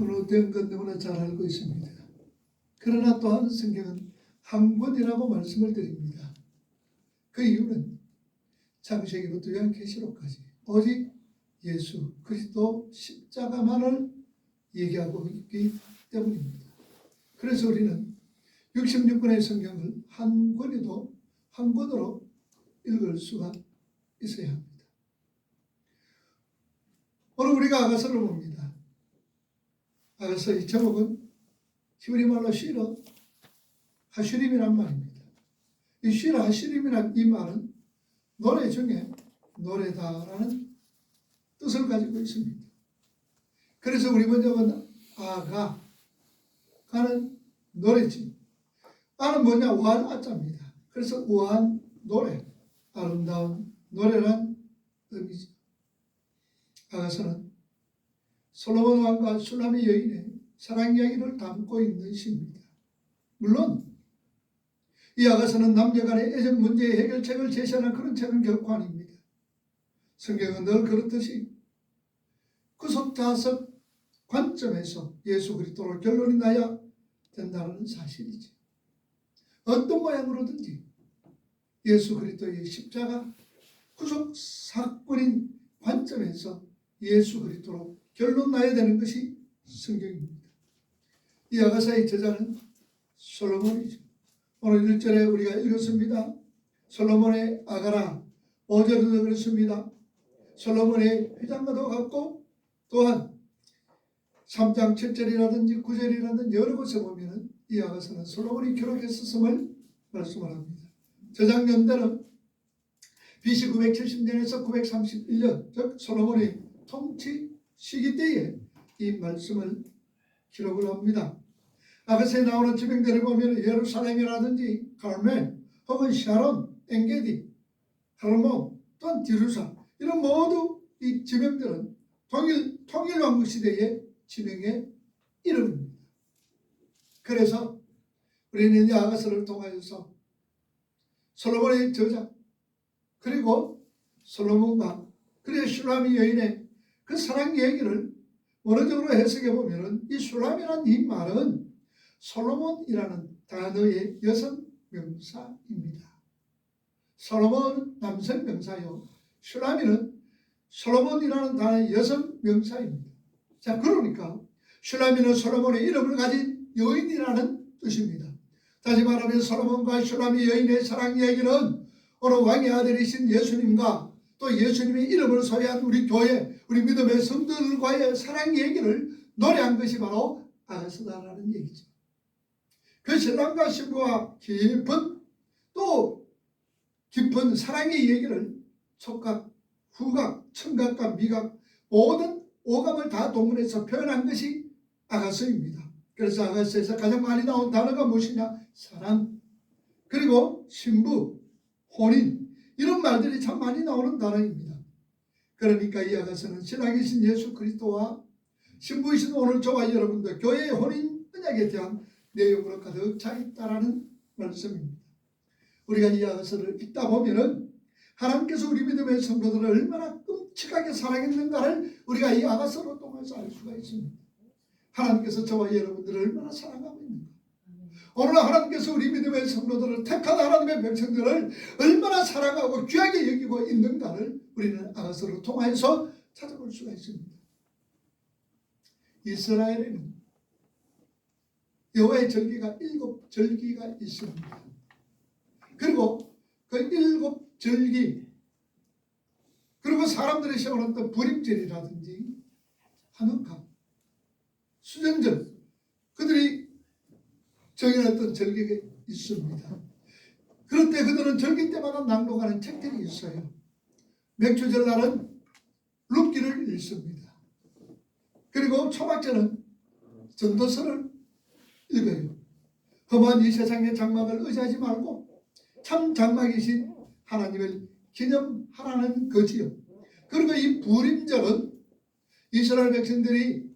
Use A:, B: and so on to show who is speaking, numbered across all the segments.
A: 오늘 된 건 너무나 잘 알고 있습니다. 그러나 또한 성경은 한 권이라고 말씀을 드립니다. 그 이유는 창세기부터 요한계시록까지 오직 예수 그리스도 십자가만을 얘기하고 있기 때문입니다. 그래서 우리는 66권의 성경을 한 권으로 읽을 수가 있어야 합니다. 오늘 우리가 아가서를 봅니다. 아가서의 제목은 히브리 말로 시러 하슈림이란 말입니다. 이 시러 하슈림이란 이 말은 노래 중에 노래다라는 뜻을 가지고 있습니다. 그래서 우리 먼저 본 가는 노래지. 아는 뭐냐? 우한 아자입니다. 그래서 우한 노래, 아름다운 노래란 의미죠. 아가서는 솔로몬 왕과 슐라미 여인의 사랑 이야기를 담고 있는 시입니다. 물론 이 아가서는 남녀간의 애정 문제의 해결책을 제시하는 그런 책은 결코 아닙니다. 성경은 늘 그렇듯이 구속자석 관점에서 예수 그리스도로 결론이 나야 된다는 사실이죠. 어떤 모양으로든지 예수 그리스도의 십자가 구속 사건인 관점에서 예수 그리스도로 결론 나야 되는 것이 성경입니다. 이 아가서의 저자는 솔로몬이죠. 오늘 1절에 우리가 읽었습니다. 솔로몬의 아가라, 5절에도 그렇습니다. 솔로몬의 회장과도 같고 또한 3장 7절이라든지 9절이라든지 여러 곳에 보면 이 아가서는 솔로몬이 기록했었음을 말씀을 합니다. 저작 연대는 BC 970년에서 931년 즉 솔로몬의 통치 시기 때에 이 말씀을 기록을 합니다. 아가서에 나오는 지명들을 보면 예루살렘이라든지 갈멜 혹은 샤론, 엔게디, 하르몬 또한 디루사 이런 모두 이 지명들은 통일왕국 시대의 지명의 이름입니다. 그래서 우리는 이 아가서를 통하여서 솔로몬의 저자 그리고 솔로몬과 그리고 슐라미 여인의 그 사랑 얘기를 원어적으로 해석해 보면 이 슐라미라는 이 말은 솔로몬이라는 단어의 여성 명사입니다. 솔로몬은 남성 명사요. 슐라미는 솔로몬이라는 단어의 여성 명사입니다. 자, 그러니까 슐라미는 솔로몬의 이름을 가진 여인이라는 뜻입니다. 다시 말하면 솔로몬과 슐라미 여인의 사랑 이야기는 오늘 왕의 아들이신 예수님과 또 예수님의 이름을 소유한 우리 교회, 우리 믿음의 성도들과의 사랑 얘기를 노래한 것이 바로 아가서다라는 얘기죠. 그 신랑과 신부와 깊은 사랑의 얘기를 촉각, 후각, 청각과 미각 모든 오감을 다 동원해서 표현한 것이 아가서입니다. 그래서 아가서에서 가장 많이 나온 단어가 무엇이냐? 사랑, 그리고 신부, 혼인 이런 말들이 참 많이 나오는 단어입니다. 그러니까 이 아가서는 신랑이신 예수 그리스도와 신부이신 오늘 저와 여러분들 교회의 혼인 언약에 대한 내용으로 가득 차 있다라는 말씀입니다. 우리가 이 아가서를 읽다 보면은 하나님께서 우리 믿음의 성도들을 얼마나 끔찍하게 사랑했는가를 우리가 이 아가서로 통해서 알 수가 있습니다. 하나님께서 저와 여러분들을 얼마나 사랑하고 있는가. 오늘 하나님께서 우리 믿음의 성도들을 택한 하나님의 백성들을 얼마나 사랑하고 귀하게 여기고 있는가를 우리는 아가서로 통해서 찾아볼 수가 있습니다. 이스라엘에는 여호와의 절기가 7절기가 있습니다. 그리고 그 7절기 그리고 사람들이 세워놨던 부림절이라든지 한우카, 수전절 그들이 정해놨던 절기가 있습니다. 그럴 때 그들은 절기 때마다 낭독하는 책들이 있어요. 맥주절날은 룻기를 읽습니다. 그리고 초막절은 전도서를 읽어요. 험한 이 세상의 장막을 의지하지 말고 참 장막이신 하나님을 기념하라는 거지요. 그리고 이 부림절은 이스라엘 백성들이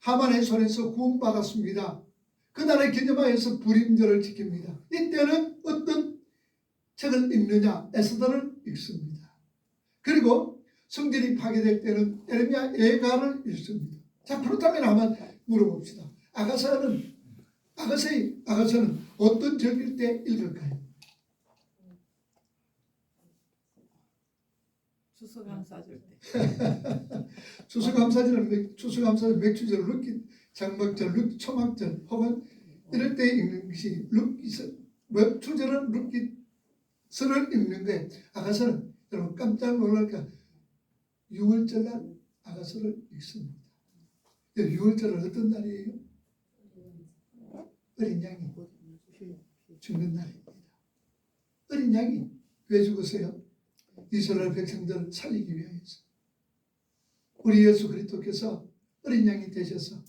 A: 하만의 손에서 구원받았습니다. 그날을 기념하여서 부림절을 지킵니다. 이때는 어떤 책을 읽느냐? 에스더를 읽습니다. 그리고 성전이 파괴될 때는 에레미야 예가를 읽습니다. 자, 그렇다면 하면 물어봅시다. 아가서는 어떤 절기일 때 읽을까요?
B: 추수감사절 때.
A: 추수감사절, 맥주절, 장막절, 초막절 혹은 이럴 때 읽는 것이 추절은 룻기서를 읽는 거예요. 아가서는 여러분 깜짝 놀랄까 6월절 날 아가서를 읽습니다. 6월절은 어떤 날이에요? 어린 양이 죽는 날입니다. 어린 양이 왜 죽었어요? 이스라엘 백성들을 살리기 위하여서. 우리 예수 그리스도께서 어린 양이 되셔서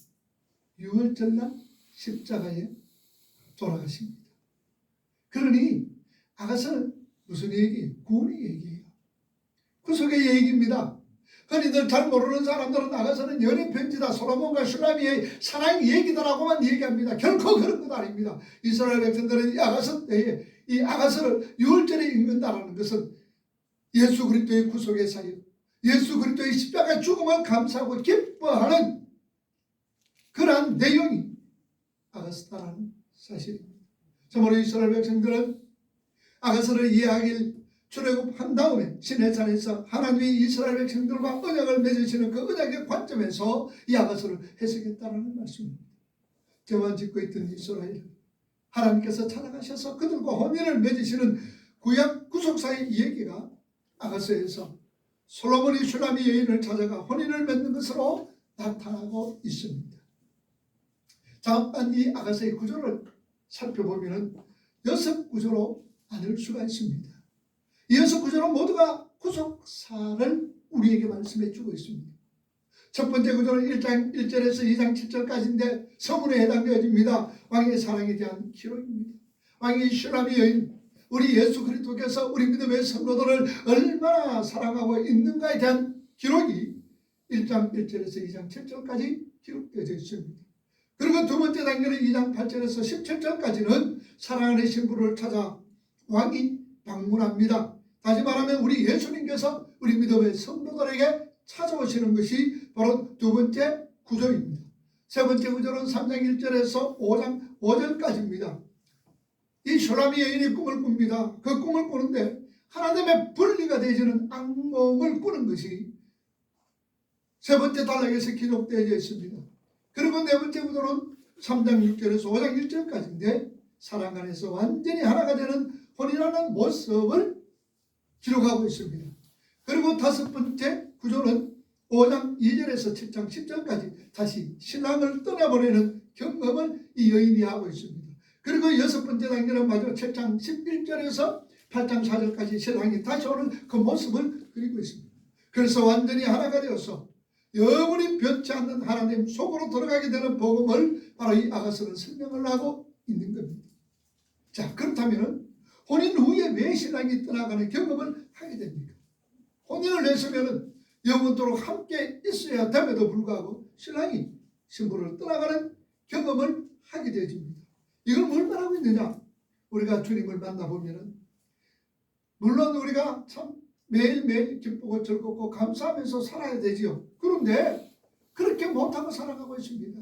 A: 6월절 날 십자가에 돌아가십니다. 그러니 아가서는 무슨 얘기예요? 구원의 얘기예요. 구속의 얘기입니다. 흔히들 잘 모르는 사람들은 아가서는 연애 편지다, 솔로몬과 슐라미의 사랑 얘기다라고만 얘기합니다. 결코 그런 것 아닙니다. 이스라엘 백성들은 이 아가서를 6월절에 읽는다는 것은 예수 그리스도의 구속의 사역, 예수 그리스도의 십자가 죽음을 감사하고 기뻐하는 그러한 내용이 아가서다라는 사실입니다. 참으로 이스라엘 백성들은 아가서를 이해하길 출애굽한 다음에 시내산에서 하나님이 이스라엘 백성들과 언약을 맺으시는 그 언약의 관점에서 이 아가서를 해석했다는 말씀입니다. 죄만 짓고 있던 이스라엘, 하나님께서 찾아가셔서 그들과 혼인을 맺으시는 구약 구속사의 이야기가 아가서에서 솔로몬이 슐라미 여인을 찾아가 혼인을 맺는 것으로 나타나고 있습니다. 잠깐 이 아가서의 구조를 살펴보면 6구조로 나눌 수가 있습니다. 이 6구조는 모두가 구속사를 우리에게 말씀해 주고 있습니다. 첫 번째 구조는 1장 1절에서 2장 7절까지인데 서문에 해당되어집니다. 왕의 사랑에 대한 기록입니다. 왕이 슐라미 여인, 우리 예수 그리스도께서 우리 믿음의 성도들을 얼마나 사랑하고 있는가에 대한 기록이 1장 1절에서 2장 7절까지 기록되어 있습니다. 그리고 두 번째 단계는 2장 8절에서 17절까지는 사랑하는 신부를 찾아 왕이 방문합니다. 다시 말하면 우리 예수님께서 우리 믿음의 성도들에게 찾아오시는 것이 바로 두 번째 구조입니다. 세 번째 구조는 3장 1절에서 5장 5절까지입니다. 이 슐라미 여인이 꿈을 꿉니다. 그 꿈을 꾸는데 하나님의 분리가 되지는 악몽을 꾸는 것이 세 번째 단락에서 기록되어 있습니다. 그리고 네 번째 구조는 3장 6절에서 5장 1절까지인데 사랑 안에서 완전히 하나가 되는 혼인하는 모습을 기록하고 있습니다. 그리고 다섯 번째 구조는 5장 2절에서 7장 10절까지 다시 신랑을 떠나보내는 경험을 이 여인이 하고 있습니다. 그리고 여섯 번째 단계는 마지막 7장 11절에서 8장 4절까지 신랑이 다시 오는 그 모습을 그리고 있습니다. 그래서 완전히 하나가 되어서 영원히 변치 않는 하나님 속으로 들어가게 되는 복음을 바로 이 아가서는 설명을 하고 있는 겁니다. 자, 그렇다면 혼인 후에 왜 신랑이 떠나가는 경험을 하게 됩니까? 혼인을 했으면 영원토록 함께 있어야 됨에도 불구하고 신랑이 신부를 떠나가는 경험을 하게 되어집니다. 이걸 뭘 말하고 있느냐? 우리가 주님을 만나보면 물론 우리가 참 매일매일 기쁘고 즐겁고 감사하면서 살아야 되지요. 그런데 그렇게 못하고 살아가고 있습니다.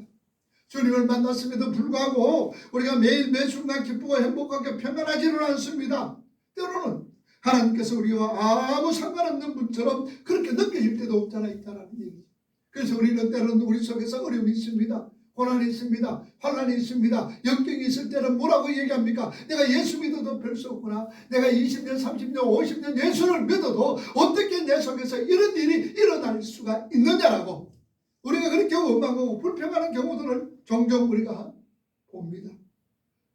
A: 주님을 만났음에도 불구하고 우리가 매일 매 순간 기쁘고 행복하게 평안하지는 않습니다. 때로는 하나님께서 우리와 아무 상관없는 분처럼 그렇게 느껴질 때도 없잖아 있다는 얘기죠. 그래서 우리는 때로는 우리 속에서 어려움이 있습니다. 고난이 있습니다. 환난이 있습니다. 역경이 있을 때는 뭐라고 얘기합니까? 내가 예수 믿어도 별 수 없구나. 내가 20년, 30년, 50년 예수를 믿어도 어떻게 내 속에서 이런 일이 일어날 수가 있느냐라고 우리가 그렇게 원망하고 불평하는 경우들을 종종 우리가 봅니다.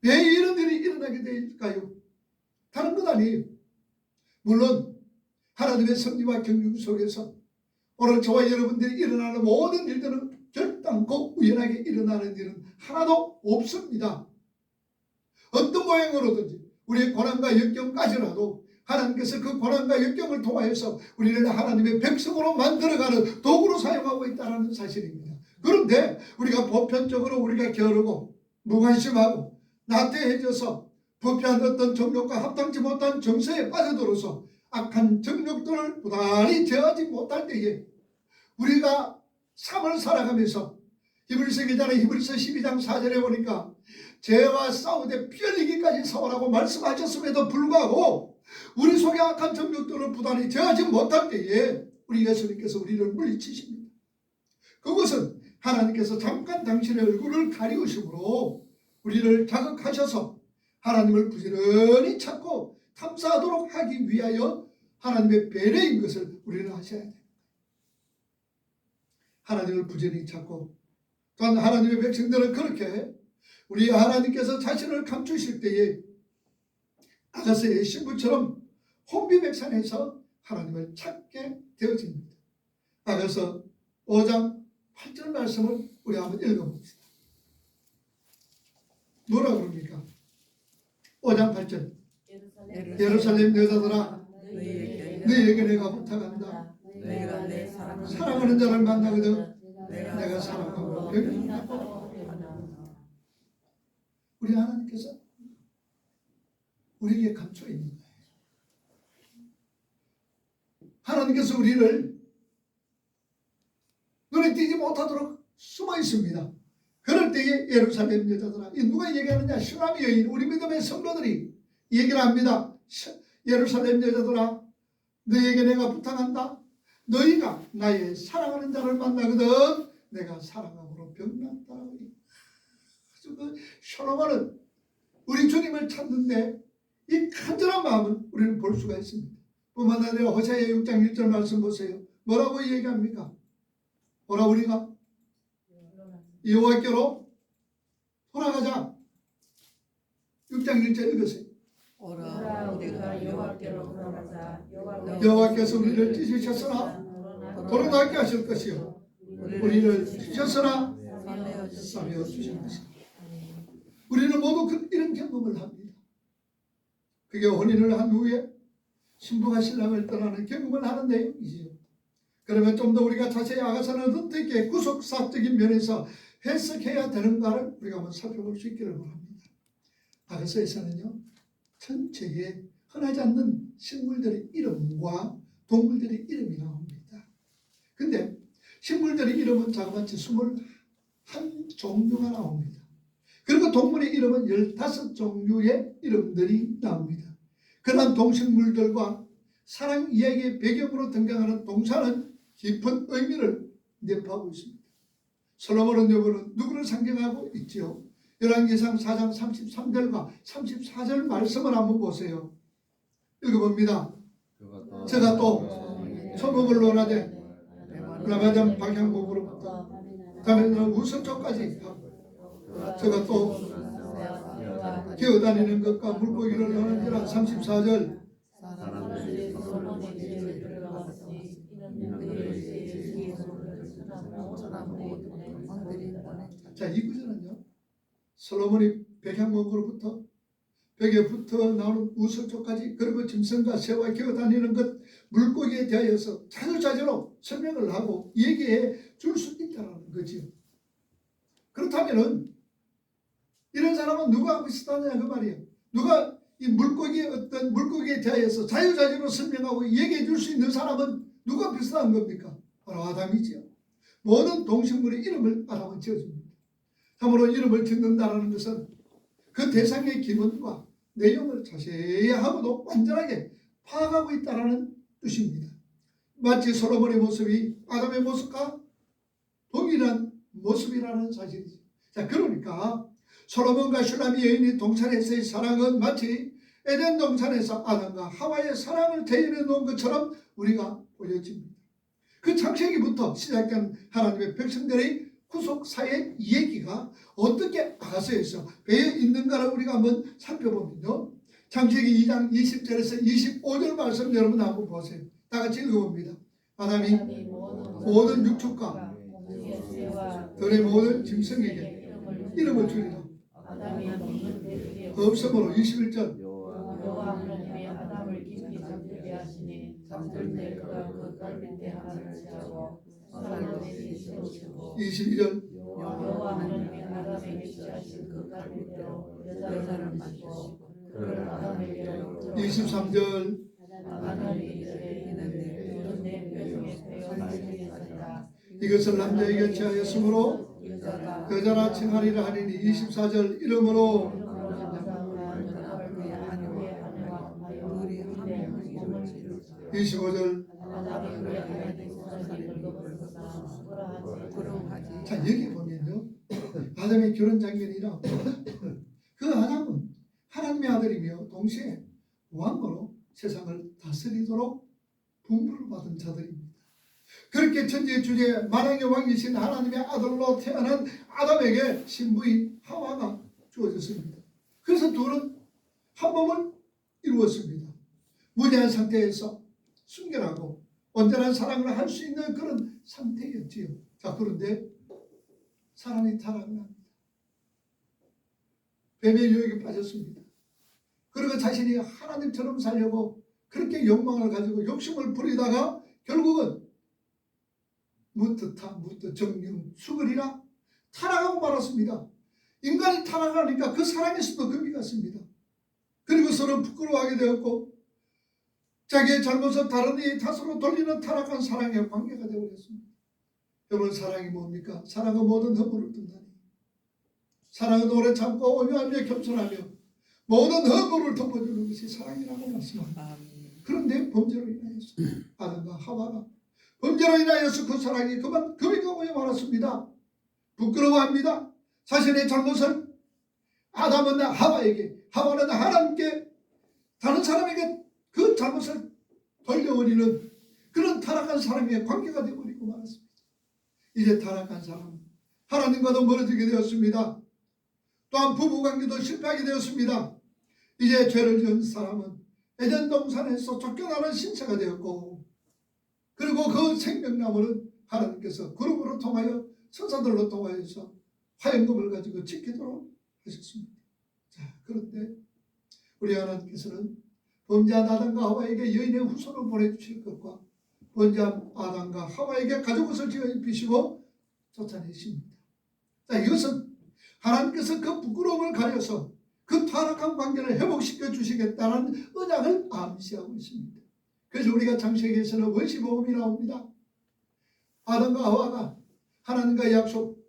A: 왜 이런 일이 일어나게 될까요? 다른 것 아니에요. 물론 하나님의 섭리와 경륜 속에서 오늘 저와 여러분들이 일어나는 모든 일들은 결단코 우연하게 일어나는 일은 하나도 없습니다. 어떤 모양으로든지 우리의 고난과 역경까지라도 하나님께서 그 고난과 역경을 통하여서 우리를 하나님의 백성으로 만들어가는 도구로 사용하고 있다는 사실입니다. 그런데 우리가 보편적으로 우리가 게으르고 무관심하고 나태해져서 부패한 어떤 정욕과 합당치 못한 정서에 빠져들어서 악한 정욕들을 부단히 제어하지 못할 때에 우리가 삶을 살아가면서 히브리서 기자는 히브리서 12장 4절에 보니까 죄와 싸우되 피 흘리기까지 싸우라고 말씀하셨음에도 불구하고 우리 속에 악한 정욕들을 부단히 제하지 못할 때에 우리 예수님께서 우리를 물리치십니다. 그것은 하나님께서 잠깐 당신의 얼굴을 가리우심으로 우리를 자극하셔서 하나님을 부지런히 찾고 탐사하도록 하기 위하여 하나님의 배려인 것을 우리는 아셔야 됩니다. 하나님을 부지런히 찾고 또한 하나님의 백성들은 그렇게 우리 하나님께서 자신을 감추실 때에 아가서의 신부처럼 혼비백산에서 하나님을 찾게 되어집니다. 아가서 5장 8절 말씀을 우리 한번 읽어봅시다. 뭐라 그럽니까? 5장 8절 예루살렘 여자들아 너희에게 내가 부탁한다.
B: 너희가 내
A: 사랑하는 자를 만나거든 내가 사랑하고 병이 우리 하나님께서 우리에게 감춰 있는 거예요. 하나님께서 우리를 눈에 띄지 못하도록 숨어 있습니다. 그럴 때에 예루살렘 여자들아, 이 누가 얘기하느냐? 슈나미 여인, 우리 믿음의 성도들이 얘기를 합니다. 예루살렘 여자들아, 너희에게 내가 부탁한다. 너희가 나의 사랑하는 자를 만나거든 내가 사랑함으로 병났다. 그 솔로몬은 우리 주님을 찾는데 이 간절한 마음을 우리는 볼 수가 있습니다. 뿐만 아니라 호세아 6장 1절 말씀 보세요. 뭐라고 얘기합니까? 뭐라 우리가 여호와께로 돌아가자. 6장 1절 읽으세요.
B: 오라 우리가 여호와께로 돌아가자.
A: 여호와께서 우리를 찢으셨으나 돌아가게 하실 것이요 우리를 찢으셨으나 싸매어 주실 것이다. 우리는 모두 이런 경험을 합니다. 그게 혼인을 한 후에 신부가 신랑을 떠나는 경험을 하는 내용이지요. 그러면 좀 더 우리가 자세히 아가서는 어떻게 구속사적인 면에서 해석해야 되는가를 우리가 한번 살펴볼 수 있기를 바랍니다. 아가서에서는요, 전체에 흔하지 않는 식물들의 이름과 동물들의 이름이 나옵니다. 근데 식물들의 이름은 자그마치 21종류가 나옵니다. 그리고 동물의 이름은 15종류의 이름들이 나옵니다. 그러한 동식물들과 사랑 이야기의 배경으로 등장하는 동사는 깊은 의미를 내포하고 있습니다. 솔로몬은 여러분은 누구를 상징하고 있지요? 열왕기상 4장 33절과 34절 말씀을 한번 보세요. 읽어봅니다. 제가 또 초목을 논하되 라마잔 방향목으로부터 다음에는 우선쪽까지 제가 또 기어다니는 것과 물고기를 논하니라. 34절 자, 이 구절은요, 솔로몬이 백향목으로부터 벽에 붙어 나오는 우설초까지 그리고 짐승과 새와 기어다니는 것, 물고기에 대하여서 자주자주로 설명을 하고 얘기해 줄 수 있다는 거지요. 그렇다면은 이런 사람은 누가 비슷하냐 그 말이에요. 누가 이 물고기의 어떤 물고기에 대하여서 자유자주로 설명하고 얘기해 줄 수 있는 사람은 누가 비슷한 겁니까? 바로 아담이지요. 모든 동식물의 이름을 아담은 지어줍니다. 참으로 이름을 짓는다는 것은 그 대상의 기본과 내용을 자세히 하고도 완전하게 파악하고 있다는 뜻입니다. 마치 솔로몬의 모습이 아담의 모습과 동일한 모습이라는 사실이죠. 자, 그러니까 솔로몬과 슈나미 여인이 동산에서의 사랑은 마치 에덴 동산에서 아담과 하와의 사랑을 재현해 놓은 것처럼 우리가 보여집니다. 그 창세기부터 시작된 하나님의 백성들의 구속사의 얘기가 어떻게 아가서에서 배어 있는가를 우리가 한번 살펴보면요, 창세기 2장 20절에서 25절 말씀 여러분 한번 보세요. 다 같이 읽어봅니다. 아담이 모든 육축과 들의 모든 짐승에게 이름을 주리라. 없으므로 21절
B: 여호와 하나님이 아담을 깊이 잠들게 하시니 잠들 때 그가 그 깔빛대 하나를 짜고 사람에게 세우시고
A: 22절
B: 여호와 하나님이 아담에게 지하신 그 깔빛대로 여자를 만드시고 그를 아담에게로
A: 23절
B: 아담이 이르되 이는 내 뼈 중에 빼어 살리겠습니다.
A: 이것을 남자에게 취하였으므로 여자라 칭하리라 하리니 24절 이름으로 25절 자 여기 보면요 아담의 결혼 장면이라 그 아담은 하나님의 아들이며 동시에 왕으로 세상을 다스리도록 분부를 받은 자들입니다. 그렇게 천지의 주제 만왕의 왕이신 하나님의 아들로 태어난 아담에게 신부인 하와가 주어졌습니다. 그래서 둘은 한 몸을 이루었습니다. 무죄한 상태에서 순결하고 온전한 사랑을 할 수 있는 그런 상태였지요. 자 그런데 사람이 타락을 합니다. 뱀의 유혹에 빠졌습니다. 그리고 자신이 하나님처럼 살려고 그렇게 욕망을 가지고 욕심을 부리다가 결국은 무트타 무트 정령 수그리라 타락하고 말았습니다. 인간이 타락하니까 그 사랑에서도 금이 갔습니다. 그리고 서로 부끄러워하게 되었고 자기의 잘못을 다른 이의 탓으로 돌리는 타락한 사랑의 관계가 되어버렸습니다. 여러분 사랑이 뭡니까? 사랑은 모든 허물을 든다니. 사랑은 오래 참고 온유하며 겸손하며 모든 허물을 덮어주는 것이 사랑이라고 말씀합니다. 그런데 범죄로 인하여서 아담과 하와가 범죄로 인하여서 그 사랑이 그만 금이 가고 말았습니다. 부끄러워합니다. 자신의 잘못을 아담은 하와에게 하와는 하나님께 다른 사람에게 그 잘못을 돌려버리는 그런 타락한 사랑의 관계가 되어버리고 말았습니다. 이제 타락한 사람은 하나님과도 멀어지게 되었습니다. 또한 부부관계도 실패하게 되었습니다. 이제 죄를 지은 사람은 에덴 동산에서 쫓겨나는 신세가 되었고 그리고 그 생명나무는 하나님께서 그룹으로 통하여 천사들로 통하여서 화염금을 가지고 지키도록 하셨습니다. 자 그런데 우리 하나님께서는 범죄한 아담과 하와에게 여인의 후손을 보내주실 것과 범죄한 아담과 하와에게 가죽옷을 지어 입히시고 쫓아내십니다. 자 이것은 하나님께서 그 부끄러움을 가려서 그 타락한 관계를 회복시켜 주시겠다는 언약을 암시하고 있습니다. 그래서 우리가 창세기에서는 원시복음이 나옵니다. 아담과 하와가 하나님과 약속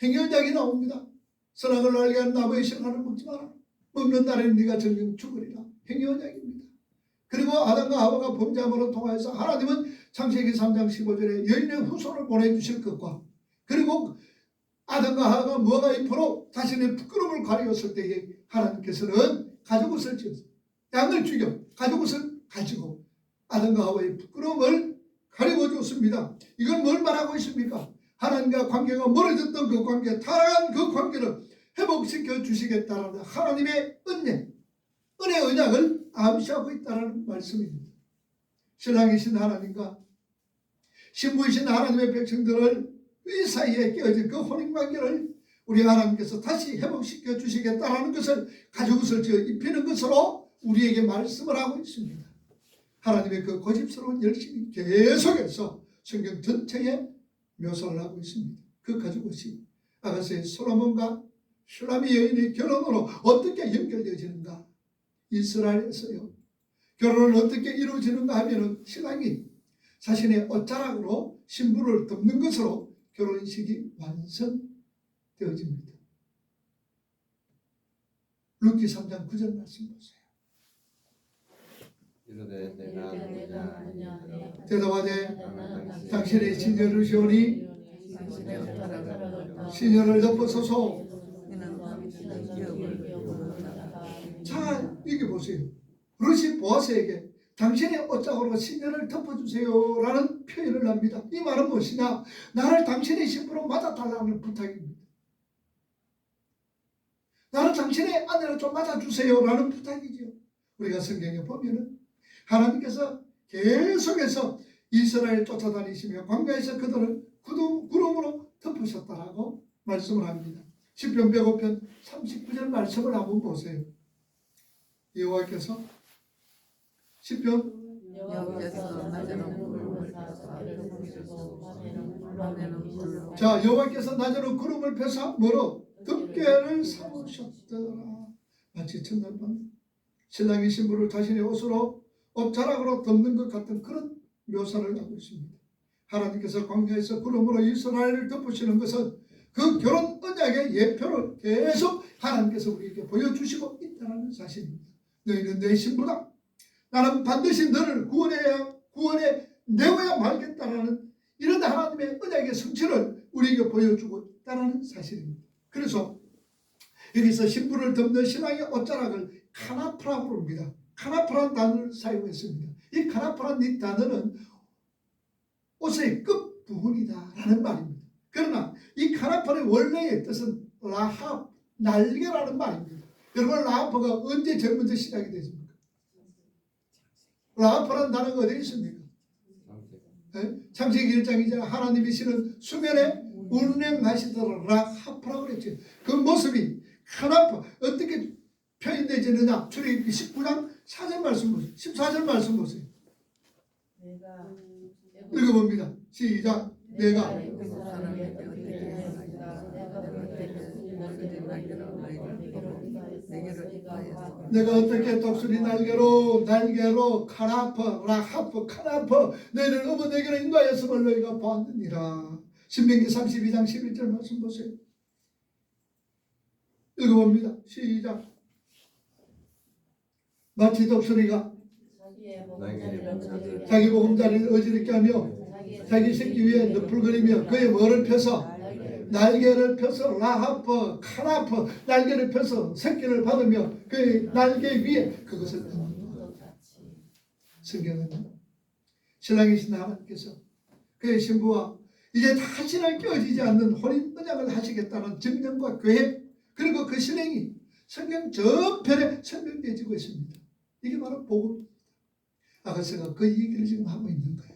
A: 행렬작이 나옵니다. 선악을 알게 하는 나무의 실과를 먹지 마라. 먹는 날에는 네가 정녕 죽으리라. 행렬작입니다. 그리고 아담과 하와가 범죄함으로 통하여서 하나님은 창세기 3장 15절에 여인의 후손을 보내주실 것과 그리고 아담과 하와가 무화과 잎으로 자신의 부끄러움을 가리웠을 때에 하나님께서는 가죽옷을 지어서 양을 죽여 가죽옷을 가지고 아담과 하와의 부끄러움을 가리워 줬습니다. 이건 뭘 말하고 있습니까? 하나님과 관계가 멀어졌던 그 관계, 타락한 그 관계를 회복시켜 주시겠다는 하나님의 은혜, 은혜 언약을 암시하고 있다는 말씀입니다. 신랑이신 하나님과 신부이신 하나님의 백성들을 이 사이에 깨어진 그 혼인관계를 우리 하나님께서 다시 회복시켜 주시겠다는 것을 가죽옷을 지어 입히는 것으로 우리에게 말씀을 하고 있습니다. 하나님의 그 고집스러운 열심이 계속해서 성경 전체에 묘사를 하고 있습니다. 그 가죽옷이 아가서의 솔로몬과 슐라미 여인의 결혼으로 어떻게 연결되어지는가? 이스라엘에서요. 결혼은 어떻게 이루어지는가 하면은 신랑이 자신의 옷자락으로 신부를 덮는 것으로 결혼식이 완성되어집니다. 루키 3장 9절 말씀 보세요. 대답하되 당신의 시녀를 시오니 시녀를 덮어서서. 자 여기 보세요. 룻이 보아스에게 당신의 옷자락으로 시녀를 덮어주세요 라는 표현을 합니다. 이 말은 무엇이냐? 나를 당신의 신부로 맞아달라는 부탁입니다. 나를 당신의 아내로 좀 맞아주세요 라는 부탁이죠. 우리가 성경에 보면은 하나님께서 계속해서 이스라엘 쫓아다니시며 광야에서 그들을 구름으로 덮으셨다라고 말씀을 합니다. 시편 105편 39절 말씀을 한번 보세요. 여호와께서 시편 자 여호와께서 낮에는 구름을 펴사 뭐로 덮개를 삼으셨더라. 마치 첫날 밤 신랑이 신부를 자신의 옷으로 옷자락으로 덮는 것 같은 그런 묘사를 하고 있습니다. 하나님께서 광야에서 구름으로 이스라엘을 덮으시는 것은 그 결혼 언약의 예표를 계속 하나님께서 우리에게 보여주시고 있다는 사실입니다. 너희는 내 신부다. 나는 반드시 너를 구원해 내어야 말겠다라는 이런 하나님의 언약의 성취를 우리에게 보여주고 있다는 사실입니다. 그래서 여기서 신부를 덮는 신앙의 옷자락을 카나프라고 부릅니다. 카나프라는 단어를 사용했습니다. 이 카나프라는 이 단어는 옷의 끝부분이다라는 말입니다. 그러나 이 카나프라의 원래의 뜻은 라합, 날개라는 말입니다. 여러분, 라합가 언제 제일 먼저 시작이 됐습니까? 라합라는 단어가 어디에 있습니까? 창세기 1장이잖아. 하나님이 신은 수면에 운행하시도록 라합라고 그랬죠. 그 모습이 카나프 어떻게 표현되지느냐? 출애굽기 19장 4절 말씀 보세요. 14절 말씀 보세요. 읽어봅니다. 시작. 내가 어떻게 독수리 날개로 카나프 너희를 어머니에게로 인도하였음을 너희가 보았느니라. 신명기 32장 11절 말씀 보세요. 읽어봅니다. 시작. 마치 독수리가 자기 보금자리를 어지럽게 하며 자기 새끼 위에 너풀거리며 그의 뭐를 펴서 날개를 펴서 라하프 카나프 날개를 펴서 새끼를 받으며 그의 날개 위에 그것을 성경은 신랑이신 하나님께서 그의 신부와 이제 다시는 깨어지지 않는 혼인 언약을 하시겠다는 증명과 계획 그리고 그 실행이 성경 전편에 설명되어지고 있습니다. 이게 바로 복음입니다. 아가서가 그 얘기를 지금 하고 있는 거예요.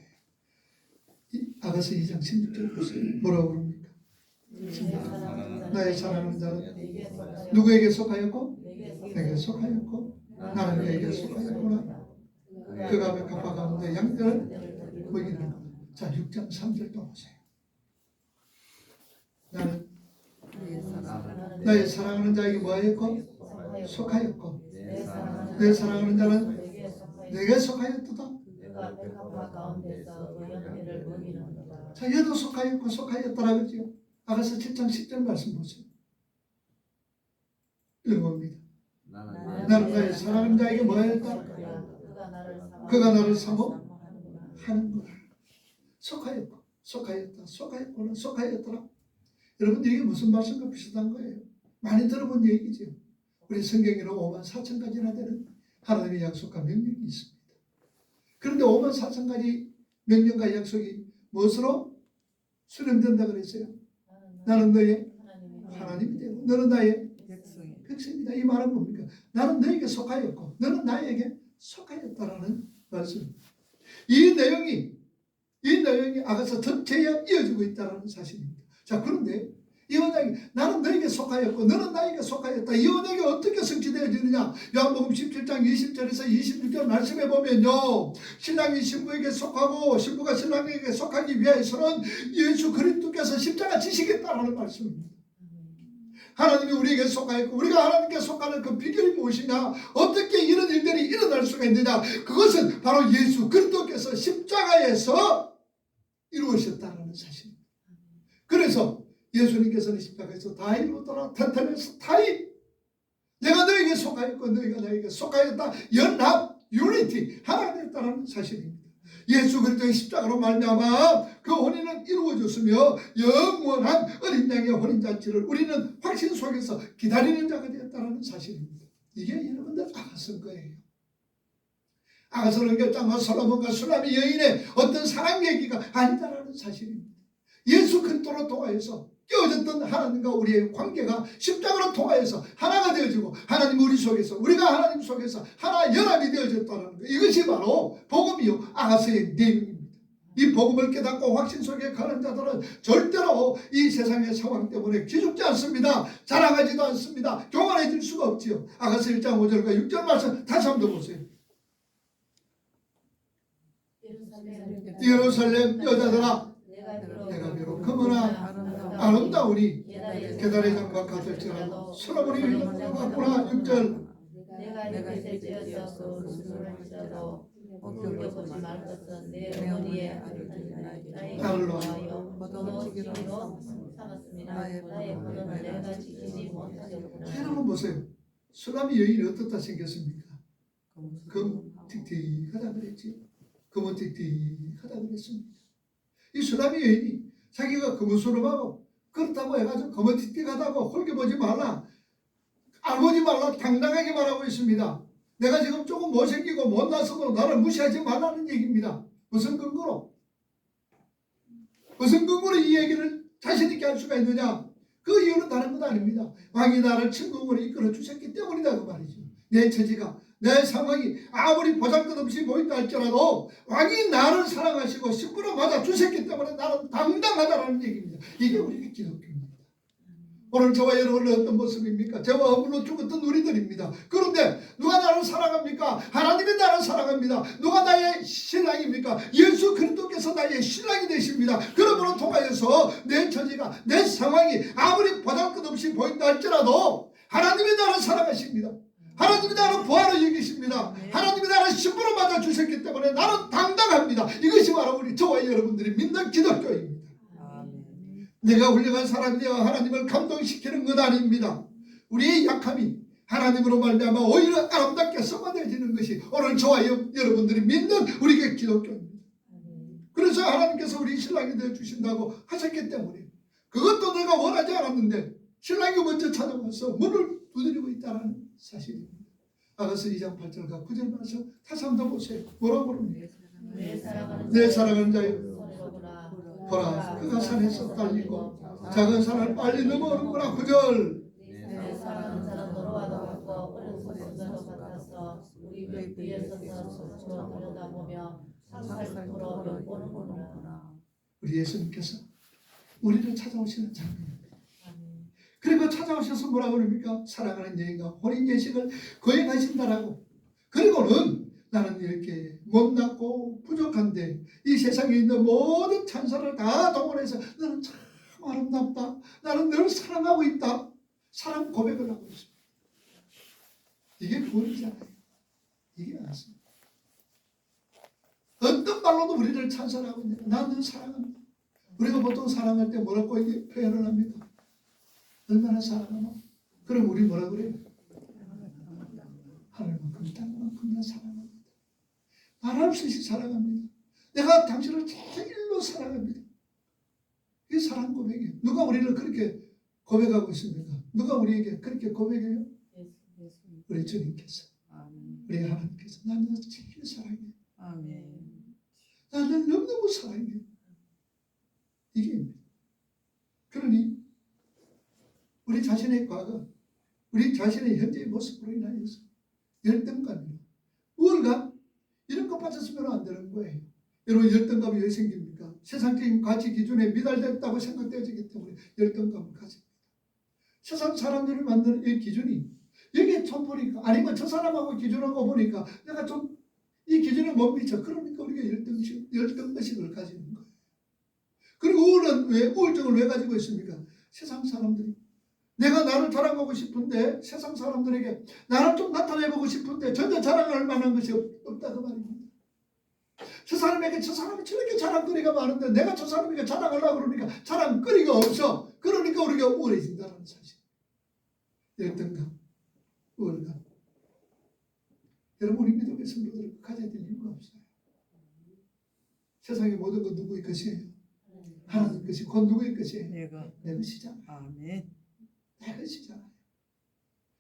A: 아가서 2장 16절 보세요. 뭐라고 그럽니까? 나의 사랑하는 자는 누구에게 속하였고? 내게 속하였고 나는 그에게 속하였구나. 그가 백합화 가운데 양떼를 먹이는 것. 자, 6장 3절도 보세요. 나는 나의 사랑하는 자에게 뭐하였고? 속하였고 내 사랑하는 자는 내게 속하였도다. 자, 얘도 속하였더라 그러죠. 아가서 7장 10절 말씀 보세요. 읽어봅니다. 나는 나의 사랑하는 자에게 뭐하였다? 그가 나를 사모하는 거라. 속하였더라. 여러분, 이게 무슨 말씀과 비슷한 거예요? 많이 들어본 얘기죠. 우리 성경에는 5만 4천 가지나 되는 하나님의 약속과 명령이 있습니다. 그런데 5만 4천 가지 명령과 약속이 무엇으로 수렴된다 그랬어요? 나는 너의 하나님이 되고 너는 나의 백성이다. 이 말은 뭡니까? 나는 너에게 속하였고 너는 나에게 속하였다라는 말씀입니다. 이 내용이 아가서 전체에 이어지고 있다는 사실입니다. 자, 그런데 이 언약이 나는 너에게 속하였고 너는 나에게 속하였다. 이 언약이 어떻게 성취되어지느냐? 요한복음 17장 20절에서 26절 말씀해 보면요, 신랑이 신부에게 속하고 신부가 신랑에게 속하기 위해서는 예수 그리스도께서 십자가 지시겠다라는 말씀입니다. 하나님이 우리에게 속하였고 우리가 하나님께 속하는 그 비결이 무엇이냐? 어떻게 이런 일들이 일어날 수가 있느냐? 그것은 바로 예수 그리스도께서 십자가에서 이루어졌다는 사실입니다. 그래서 예수님께서는 십자가에서 다 이루었더라. 탄탄해서 다이 내가 너에게 속하였고 너희가 나에게 속하였다. 연합, 유니티, 하나가 됐다는 사실입니다. 예수 그리스도의 십자가로 말미암아 그 혼인은 이루어졌으며 영원한 어린 양의 혼인잔치를 우리는 확신 속에서 기다리는 자가 되었다는 사실입니다. 이게 여러분들 아가서인 거예요. 아가서는 결장과 솔로몬과 수라미 여인의 어떤 사랑 얘기가 아니다라는 사실입니다. 예수 그리스도로 통하여서 깨어졌던 하나님과 우리의 관계가 십자가로 통하여서 하나가 되어지고 하나님 우리 속에서 우리가 하나님 속에서 하나 연합이 되어졌다는 것. 이것이 바로 복음이요 아가서의 내용입니다. 이 복음을 깨닫고 확신 속에 가는 자들은 절대로 이 세상의 상황 때문에 기죽지 않습니다. 자랑하지도 않습니다. 교만해질 수가 없지요. 아가서 1장 5절과 6절 말씀 다시 한번 보세요. 예루살렘 여자들아 내가 비록 크거나 아름다우니 계달의 장과 같을지라도 솔로몬이 왔구나. 6절
B: 내가 이렇게 째어서 수술할지라도 어겨보지 말 것은 내 어머니의 아들들이 나에게
A: 딸로
B: 하여 거두어지기로 삼았습니다. 나의 포도는 내가 지키지 못하였구나.
A: 여러분 보세요. 수라미 여인이 어떻다 생겼습니까? 틱틱하다 그랬지. 틱틱하다 그랬습니다. 이 수라미 여인이 자기가 금수름하고 그렇다고 해가지고 틱틱하다고 홀겨보지 말라, 알보지 말라 당당하게 말하고 있습니다. 내가 지금 조금 못생기고 못나서도 나를 무시하지 말라는 얘기입니다. 무슨 근거로 이 얘기를 자신 있게 할 수가 있느냐? 그 이유는 다른 것 아닙니다. 왕이 나를 천국으로 이끌어 주셨기 때문이다 그 말이죠. 내 처지가, 내 상황이 아무리 보잘것 없이 보인다 할지라도 왕이 나를 사랑하시고 심부름 맞아 주셨기 때문에 나는 당당하다라는 얘기입니다. 이게 우리가 기독교입니다. 오늘 저와 여러분은 어떤 모습입니까? 저와 어물로 죽었던 우리들입니다. 그런데 누가 나를 사랑합니까? 하나님이 나를 사랑합니다. 누가 나의 신랑입니까? 예수 그리스도께서 나의 신랑이 되십니다. 그러므로 통하여서 내 처지가, 내 상황이 아무리 보잘것없이 보인다 할지라도 하나님이 나를 사랑하십니다. 하나님이 나를 부하로 여기십니다. 하나님이 나를 신부로 맞아주셨기 때문에 나는 당당합니다. 이것이 바로 우리 저와 여러분들이 믿는 기독교입니다. 내가 훌륭한 사람이 되어 하나님을 감동시키는 것 아닙니다. 우리의 약함이 하나님으로 말미암아 오히려 아름답게 썩어내지는 것이 오늘 저와 여러분들이 믿는 우리의 기독교입니다. 그래서 하나님께서 우리 신랑이 되어주신다고 하셨기 때문에 그것도 내가 원하지 않았는데 신랑이 먼저 찾아와서 문을 두드리고 있다는 사실입니다. 아가서 2장 8절과 9절 말씀 다시 한번 보세요. 뭐라고 그럽니까? 내 사랑하는 자여 보라, 그가 산에서 딸리고 작은 산을 빨리 넘어오는구나. 9절.
B: 내 사랑하는 자는 너로와도 같고 어려서 전자도 같아서 우리 벽 위에 서서 서로 들여다보며 상살토록 엿보는구나.
A: 우리 예수님께서 우리를 찾아오시는 장면입니다. 그리고 찾아오셔서 뭐라고 그럽니까? 사랑하는 여인과 혼인 예식을 거행하신다라고. 그리고는 나는 이렇게 못났고 부족한데 이 세상에 있는 모든 찬사를 다 동원해서 너는 참 아름답다. 나는 너를 사랑하고 있다. 사랑 고백을 하고 있습니다. 이게 구원이잖아요. 이게 맞습니다. 어떤 말로도 우리를 찬사하고 있는데 나는 너를 사랑합니다. 우리가 보통 사랑할 때 뭐라고 이게 표현을 합니까? 얼마나 사랑하나? 그럼 우리 뭐라 그래요? 하늘만큼 땅만큼 나 사랑합니다. 말할 수 없이 사랑합니다. 내가 당신을 제일로 사랑합니다. 이게 사랑 고백이에요. 누가 우리를 그렇게 고백하고 있습니까? 누가 우리에게 그렇게 고백해요? 우리 주님께서, 우리 하나님께서 나는 너 제일 사랑해. 나는 너무너무 사랑해. 이게 그러니 우리 자신의 과거, 우리 자신의 현재의 모습으로 인하여서 열등감이나 우월감 이런 거 빠졌으면 안 되는 거예요. 여러분 열등감이 왜 생깁니까? 세상적인 가치 기준에 미달됐다고 생각되어지기 때문에 열등감을 가집니다. 세상 사람들이 만드는 이 기준이 여기에 좀 보니까 아니면 저 사람하고 기준하고 보니까 내가 좀 이 기준에 못 미쳐. 그러니까 우리가 열등의식을 가지는 거예요. 그리고 우울증을 왜 가지고 있습니까? 세상 사람들이 내가 나를 자랑하고 싶은데 세상 사람들에게 나를 좀 나타내보고 싶은데 전혀 자랑할 만한 것이 없다고 말입니다. 저 사람에게 저 사람이 저렇게 자랑거리가 많은데 내가 저 사람에게 자랑하려고 그러니까 자랑거리가 없어. 그러니까 우리가 우울해진다는 사실. 열등감, 우울감. 여러분 우리 믿음의 성도들은 가져야 될 이유가 없어요. 세상의 모든 건 누구의 것이에요? 하나님 것이 곧 누구의 것이에요? 내 것이잖아요.
B: 아멘.
A: 내 것이잖아요.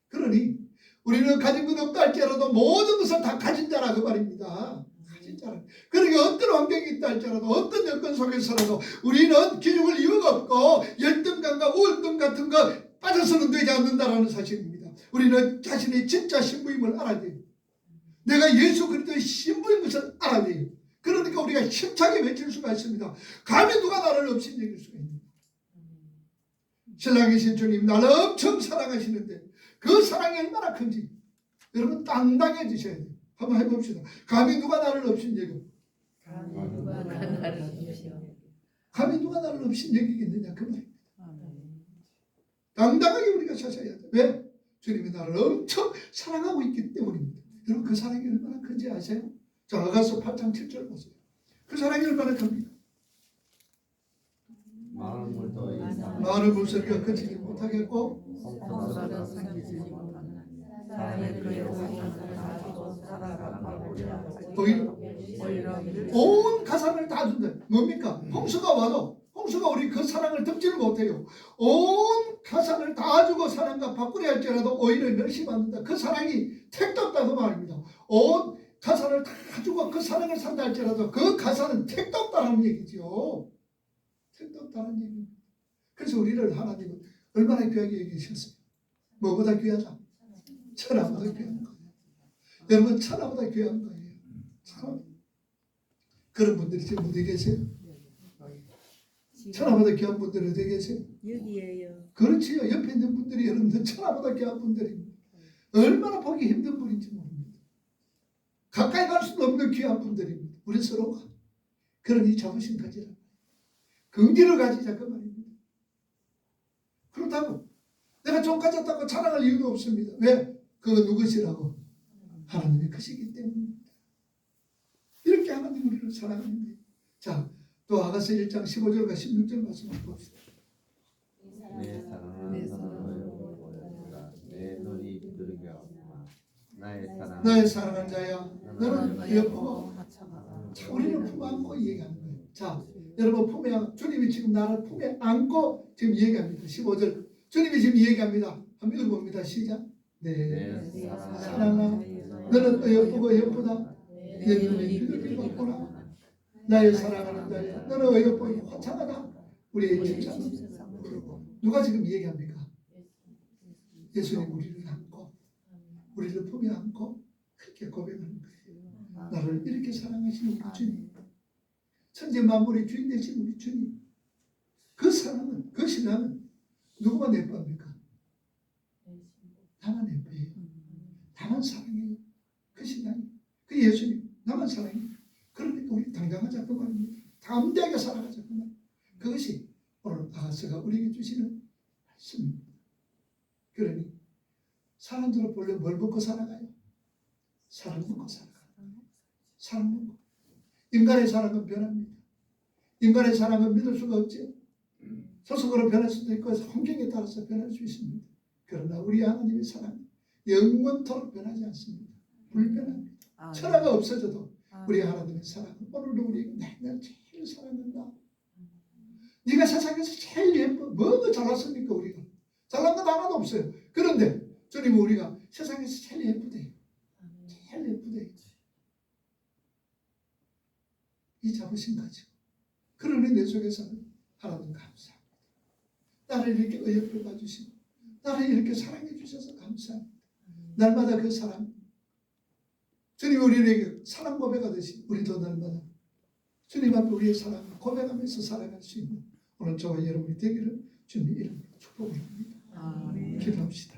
A: 그러니 우리는 가진 것 없다 할지라도 모든 것을 다 가진 자라 그 말입니다. 가진 자라. 그러니까 어떤 환경이 있다 할지라도 어떤 여건 속에서라도 우리는 기죽을 이유가 없고 열등감과 우울감 같은 거 빠져서는 되지 않는다라는 사실입니다. 우리는 자신의 진짜 신부임을 알아야 돼요. 내가 예수 그리스도의 신부인 것을 알아야 돼요. 그러니까 우리가 힘차게 외칠 수가 있습니다. 감히 누가 나를 업신여길 수가 있습니다. 신랑이신 주님 나를 엄청 사랑하시는데 그 사랑이 얼마나 큰지 여러분 당당해지셔야 돼요. 한번 해봅시다. 감히 누가 나를 업신여겨? 감히 누가 나를 업신여기겠느냐 그 말입니다. 당당하게 우리가 서셔야 돼요. 왜? 주님이 나를 엄청 사랑하고 있기 때문입니다. 여러분 그 사랑이 얼마나 큰지 아세요? 자, 아가서 8장 7절 보세요. 그 사랑이 얼마나 큽니까?
C: 마음을 더 이상
A: 마을을 물소리가 그치지 못하겠고
C: 성소를 삼키지 못하는 사랑의 그의 사랑을 가지고 살아가고 오히려
A: 온 가산을 다 준다. 뭡니까? 홍수가 와도 홍수가 우리 그 사랑을 덮지를 못해요. 온 가산을 다 주고 사랑과 바꾸려 할지라도 오히려 멸시받는다. 그 사랑이 택도 없다고 말입니다. 온 가산을 다 주고 그 사랑을 산다 할지라도 그 가산은 택도 없다는 얘기죠. 택도 없다는 얘기입니다. 그래서 우리를 하나님은 얼마나 귀하게 여기셨어요. 뭐보다 귀하다? 천하보다 귀한 거예요. 여러분 천하보다 귀한 거예요. 참. 그런 분들이 지금 어디 계세요? 천하보다 귀한 분들이 어디 계세요?
D: 여기에요.
A: 그렇지요. 옆에 있는 분들이 여러분들 천하보다 귀한 분들입니다. 얼마나 보기 힘든 분인지 모릅니다. 가까이 갈 수도 없는 귀한 분들입니다. 우리 서로가 그런 이 자부심 가지라. 긍지를 가지자 그 말입니다. 그렇다고 내가 좀 가졌다고 자랑할 이유도 없습니다. 왜? 그거 누구시라고? 하나님이 크시기 때문입니다. 이렇게 하나님 우리를 사랑하는데, 자, 또 아가서 1장 15절과 16절 말씀을 봅시다.
C: 내 사랑하는 너를 보여주라. 내 눈이 비둘기 없구나. 나의 사랑한 자야
A: 너는 여보고 자, 우리를 품에 안고 얘기하는 거예요. 자, 여러분 품에 안고, 주님이 지금 나를 품에 안고 지금 얘기합니다. 15절 주님이 지금 얘기합니다. 한번 읽어봅니다. 시작. 네, 사랑아 너는 여보고 예쁘다. 내 눈이 비둘기 없구나. 나의 사랑하는 자야 너는 어여쁘고 화창하다. 우리의 칭찬. 누가 지금 얘기합니까? 예수님 우리를 안고 우리를 품에 안고 그렇게 고백하는 거예요. 나를 이렇게 사랑하시는 우리 주님, 천지 만물의 주인 되신 우리 주님, 그 사랑은, 그 신앙은 누구만 예뻐합니까? 나만 예뻐해요. 나만 사랑해요. 그 신앙이, 그 예수님 나만 사랑해요. 그러니까 우리 당당하자 그 말입니다. 담대하게 살아가자 그 말. 그것이 오늘 아가서가 우리에게 주시는 말씀입니다. 그러니 사람들을 본래 뭘 먹고 살아가요? 사랑 먹고 살아가요. 사랑 먹고. 인간의 사랑은 변합니다. 인간의 사랑은 믿을 수가 없죠. 소속으로 변할 수도 있고 환경에 따라서 변할 수 있습니다. 그러나 우리 하나님의 사랑은 영원토록 변하지 않습니다. 불변합니다. 천하가 없어져도 우리 하나님의 사랑은 오늘도 우리에게 내가 제일 사랑한다. 네가 세상에서 제일 예뻐. 뭐가 잘났습니까 우리가? 잘난 건 하나도 없어요. 그런데 주님은 우리가 세상에서 제일 예쁘대요. 제일 예쁘대요. 이 자부심 가지고 그런 은혜 속에서는 하나님 감사합니다. 나를 이렇게 어여쁘게 봐주시고 나를 이렇게 사랑해 주셔서 감사합니다. 날마다 그 사랑 주님 우리에게 사랑 고백하듯이 우리도 날마다 주님 앞에 우리의 사랑을 고백하면서 살아갈 수 있는 오늘 저와 여러분이 되기를 주님 이름으로 축복을 합니다. 기도합시다.